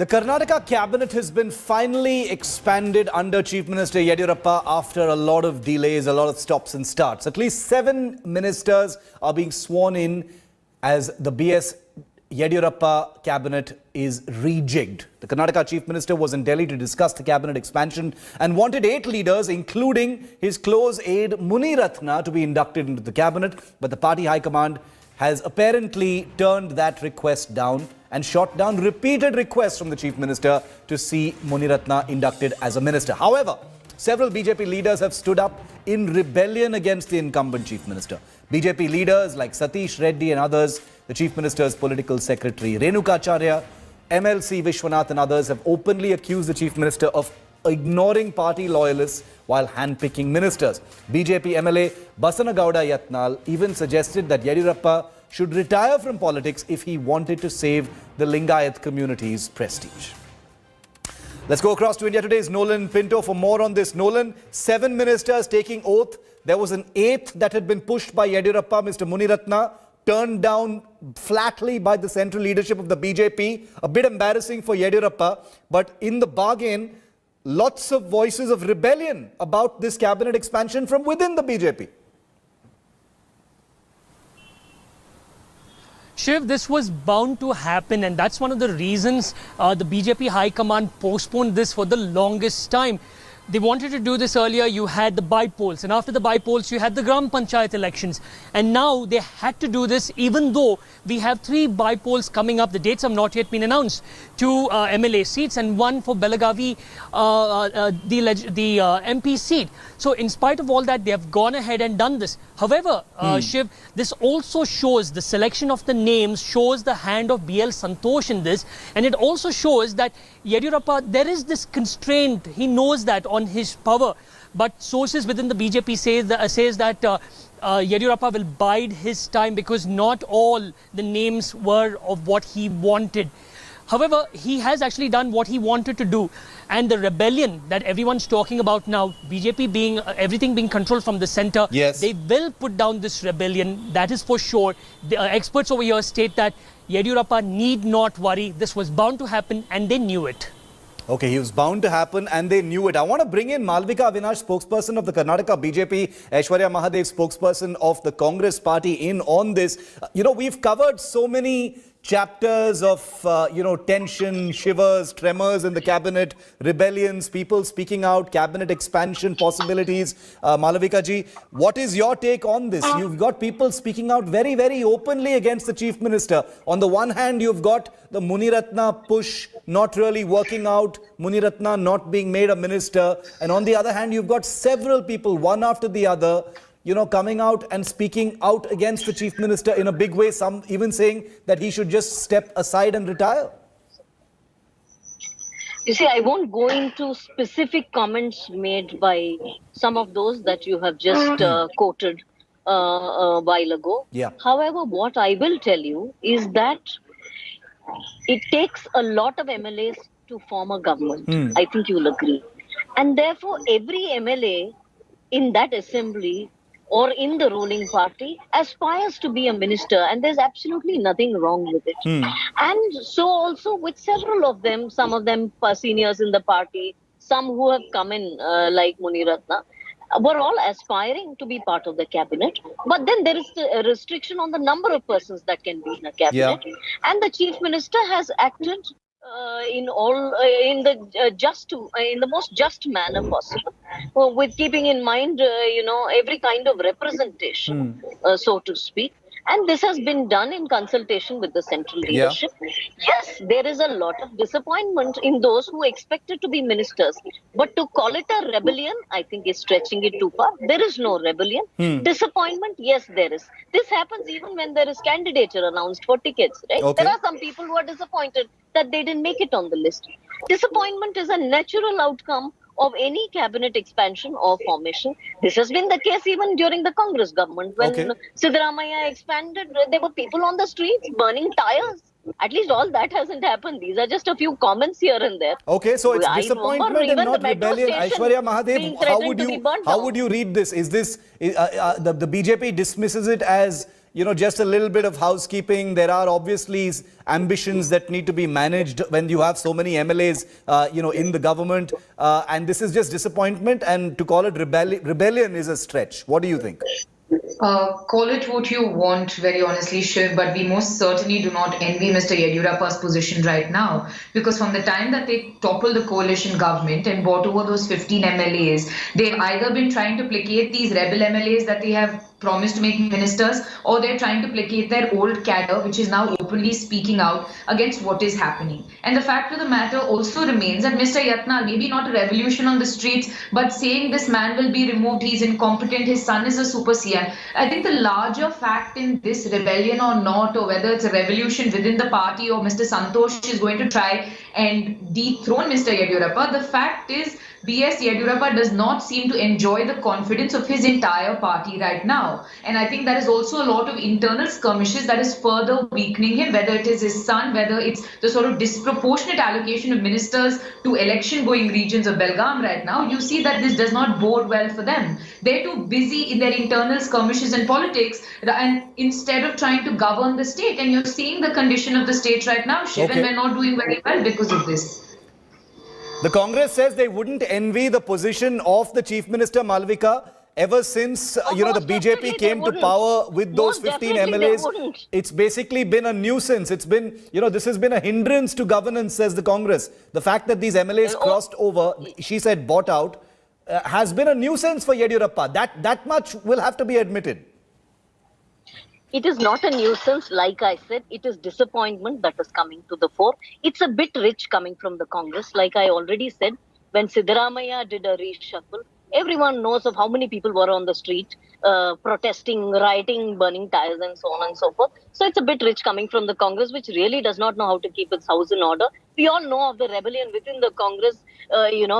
The Karnataka cabinet has been finally expanded under Chief Minister Yediyurappa after a lot of delays, a lot of stops and starts. At least 7 ministers are being sworn in as the BS Yediyurappa cabinet is rejigged. The Karnataka Chief Minister was in Delhi to discuss the cabinet expansion and wanted 8 leaders, including his close aide Muniratna, to be inducted into the cabinet. But the party high command has apparently turned that request down and shot down repeated requests from the Chief Minister to see Muniratna inducted as a minister. However, several BJP leaders have stood up in rebellion against the incumbent Chief Minister. BJP leaders like Satish Reddy and others, the Chief Minister's political secretary Renukacharya, MLC Vishwanath and others have openly accused the Chief Minister of ignoring party loyalists while handpicking ministers. BJP MLA Basanagowda Yatnal even suggested that Yediyurappa should retire from politics if he wanted to save the Lingayat community's prestige. Let's go across to India Today's Nolan Pinto for more on this. Nolan, 7 ministers taking oath. There was an 8th that had been pushed by Yediyurappa, Mr. Muniratna, turned down flatly by the central leadership of the BJP. A bit embarrassing for Yediyurappa, but in the bargain, lots of voices of rebellion about this cabinet expansion from within the BJP. Shiv, this was bound to happen, and that's one of the reasons the BJP High Command postponed this for the longest time. They wanted to do this earlier. You had the by-polls, and after the by-polls, you had the Gram Panchayat elections. And now they had to do this, even though we have 3 by-polls coming up. The dates have not yet been announced. 2 MLA seats and 1 for Belagavi, the MP seat. So in spite of all that, they have gone ahead and done this. However, Shiv, this also shows, the selection of the names shows the hand of BL Santosh in this. And it also shows that Yediyurappa, there is this constraint. He knows that on his power. But sources within the BJP says that Yediyurappa will bide his time because not all the names were of what he wanted. However, he has actually done what he wanted to do. And the rebellion that everyone's talking about now, BJP being, everything being controlled from the center, yes, they will put down this rebellion. That is for sure. The experts over here state that Yediyurappa need not worry. This was bound to happen and they knew it. Okay, he was bound to happen and they knew it. I want to bring in Malvika Avinash, spokesperson of the Karnataka BJP, Aishwarya Mahadev, spokesperson of the Congress party, in on this. We've covered so many chapters of, tension, shivers, tremors in the cabinet, rebellions, people speaking out, cabinet expansion possibilities. Malavika ji, what is your take on this? You've got people speaking out very, very openly against the Chief Minister. On the one hand, you've got the Muniratna push not really working out, Muniratna not being made a minister. And on the other hand, you've got several people, one after the other, coming out and speaking out against the Chief Minister in a big way, some even saying that he should just step aside and retire. You see, I won't go into specific comments made by some of those that you have just quoted a while ago. Yeah. However, what I will tell you is that it takes a lot of MLAs to form a government. I think you'll agree. And therefore, every MLA in that assembly or in the ruling party aspires to be a minister, and there's absolutely nothing wrong with it. And so also with several of them, some of them seniors in the party, some who have come in like Muniratna, were all aspiring to be part of the cabinet. But then there is a restriction on the number of persons that can be in a cabinet. Yeah. And the Chief Minister has acted in the most just manner possible, with keeping in mind every kind of representation, so to speak. And this has been done in consultation with the central leadership. Yeah. Yes, there is a lot of disappointment in those who expected to be ministers. But to call it a rebellion, I think is stretching it too far. There is no rebellion. Disappointment, yes, there is. This happens even when there is candidature announced for tickets, right? Okay. There are some people who are disappointed that they didn't make it on the list. Disappointment is a natural outcome of any cabinet expansion or formation. This has been the case even during the Congress government. When Siddaramaiah expanded, there were people on the streets burning tires. At least all that hasn't happened. These are just a few comments here and there. Okay, so it's disappointment and not rebellion. Aishwarya Mahadev, how would you read this? Is this the BJP dismisses it as just a little bit of housekeeping. There are obviously ambitions that need to be managed when you have so many MLAs, in the government. And this is just disappointment. And to call it rebellion is a stretch. What do you think? Call it what you want, very honestly, Shiv, but we most certainly do not envy Mr. Yediyurappa's position right now, because from the time that they toppled the coalition government and bought over those 15 MLAs, they've either been trying to placate these rebel MLAs that they have promised to make ministers, or they're trying to placate their old cadre, which is now openly speaking out against what is happening. And the fact of the matter also remains that Mr. Yatnal, maybe not a revolution on the streets, but saying this man will be removed, he's incompetent, his son is a super CM. I think the larger fact in this, rebellion or not, or whether it's a revolution within the party or Mr. Santosh is going to try and dethrone Mr. Yediyurappa, the fact is BS Yediyurappa does not seem to enjoy the confidence of his entire party right now. And I think there is also a lot of internal skirmishes that is further weakening him, whether it is his son, whether it's the sort of disproportionate allocation of ministers to election-going regions of Belgaum right now. You see that this does not bode well for them. They're too busy in their internal skirmishes and politics, and instead of trying to govern the state. And you're seeing the condition of the state right now, Shiv, and we're not doing very well because of this. The Congress says they wouldn't envy the position of the Chief Minister Malvika ever since, the BJP came to power with those 15 MLAs. It's basically been a nuisance. It's been, this has been a hindrance to governance, says the Congress. The fact that these MLAs crossed over, she said bought out, has been a nuisance for Yediyurappa. That much will have to be admitted. It is not a nuisance, like I said. It is disappointment that is coming to the fore. It's a bit rich coming from the Congress. Like I already said, when Siddaramaiah did a reshuffle, everyone knows of how many people were on the street protesting, rioting, burning tires and so on and so forth. So it's a bit rich coming from the Congress, which really does not know how to keep its house in order. We all know of the rebellion within the Congress,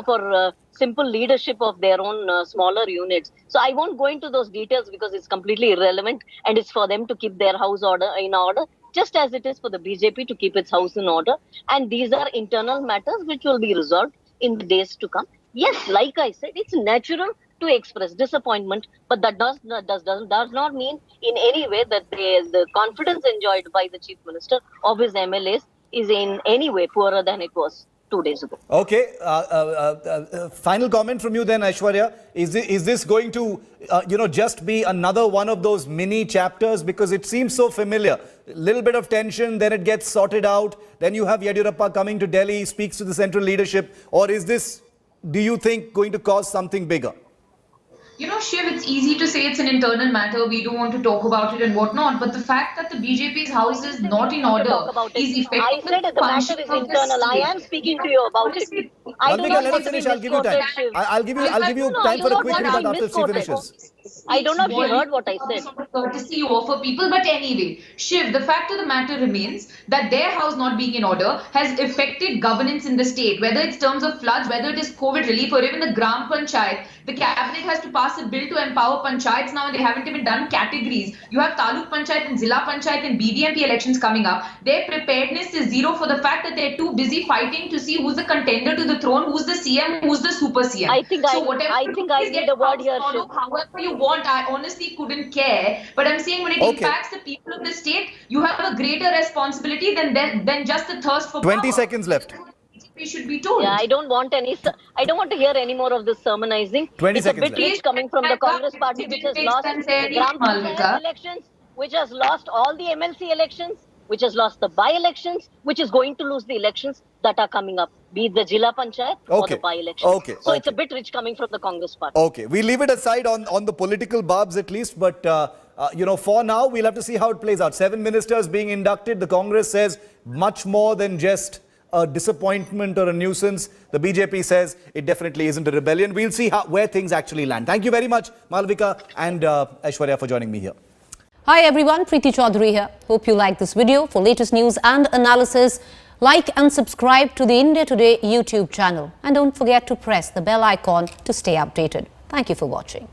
for simple leadership of their own smaller units. So I won't go into those details because it's completely irrelevant, and it's for them to keep their house in order, just as it is for the BJP to keep its house in order. And these are internal matters which will be resolved in the days to come. Yes, like I said, it's natural to express disappointment, but that does not mean in any way that the confidence enjoyed by the Chief Minister of his MLAs is in any way poorer than it was 2 days ago. Okay. Final comment from you then, Aishwarya. Is this going to, just be another one of those mini chapters? Because it seems so familiar. A little bit of tension, then it gets sorted out. Then you have Yediyurappa coming to Delhi, speaks to the central leadership. Or is this, do you think, going to cause something bigger? Shiv, it's easy to say it's an internal matter. We don't want to talk about it and whatnot. But the fact that the BJP's house is not in order is effective. I said the matter is internal. I am speaking to you about it. I do not want to be misquoted. I'll give you time for a quick rebuttal after she finishes. I don't know if you heard what I said. Courtesy you offer people, but anyway, Shiv, the fact of the matter remains that their house not being in order has affected governance in the state, whether it's terms of floods, whether it is COVID relief, or even the Gram Panchayat. The cabinet has to pass a bill to empower panchayats now, and they haven't even done categories. You have Taluk Panchayat and Zilla Panchayat and BBMP elections coming up. Their preparedness is zero for the fact that they're too busy fighting to see who's the contender to the throne, who's the CM, who's the super CM. I think I need a word here, Shiv. However you want, I honestly couldn't care. But I'm saying when it impacts the people of the state, you have a greater responsibility than just the thirst for 20 power. seconds left. We should be told. Yeah, I don't want to hear any more of this sermonizing. 20 seconds It's a bit rich coming from the Congress party, which has lost the Gram Panchayat elections, which has lost all the MLC elections, which has lost the by-elections, which is going to lose the elections that are coming up, be it the Jilla Panchayat or the by-elections. So it's a bit rich coming from the Congress party. Okay, we leave it aside on the political barbs at least, but for now, we'll have to see how it plays out. 7 ministers being inducted. The Congress says much more than just a disappointment or a nuisance. The BJP says it definitely isn't a rebellion. We'll see where things actually land. Thank you very much, Malvika and Aishwarya, for joining me here. Hi everyone, Preeti Chaudhary here. Hope you like this video. For latest news and analysis, like and subscribe to the India Today YouTube channel. And don't forget to press the bell icon to stay updated. Thank you for watching.